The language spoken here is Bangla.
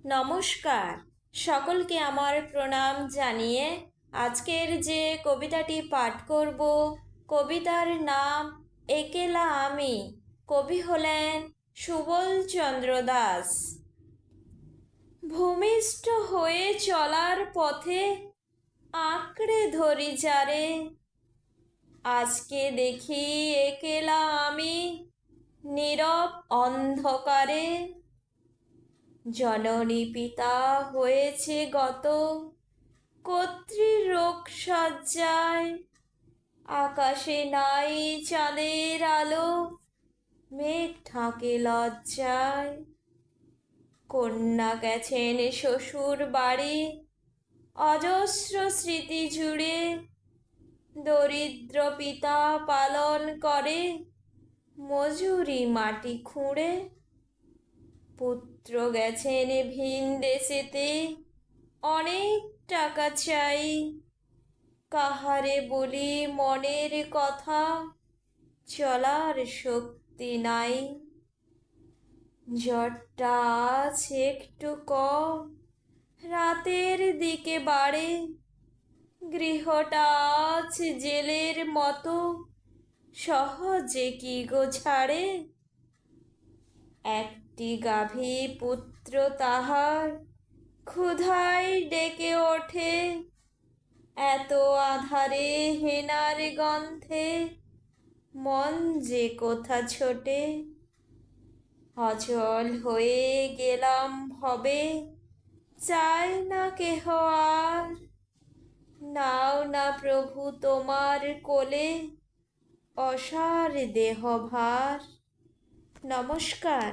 নমস্কার, সকলকে আমার প্রণাম জানিয়ে আজকের যে কবিতাটি পাঠ করব, কবিতার নাম একেলা আমি। কবি হলেন সুবল চন্দ্র দাস। ভূমিষ্ঠ হয়ে চলার পথে আঁকড়ে ধরি যারে, আজকে দেখি একেলা আমি নীরব অন্ধকারে। জননী পিতা হয়েছে গত কর্তৃরোগ সজ্জায়, আকাশে নাই চাঁদের আলো, মেঘ ঢাকে লজ্জায়। কন্যা গেছেন শ্বশুর বাড়ি অজস্র স্মৃতি জুড়ে, দরিদ্র পিতা পালন করে মজুরি মাটি খুঁড়ে। পুত্র গেছেন ভিন দেশেতে অনেক টাকা চাই, কাহারে বলি মনের কথা চলার শক্তি নাই। জ্বরটা আজ একটু কম রাতের দিকে বাড়ে, গৃহটা আজ জেলের মতো সহজে কি গো ছাড়ে। একটি গাভী পুত্র তাহার ক্ষুধায় ডেকে ওঠে, এত আধারে হেনার গন্ধে মন যে কোথা ছোটে। অচল হয়ে গেলাম ভবে, চাই না কেহ আর, নাও না প্রভু তোমার কোলে অসার দেহ ভার। নমস্কার।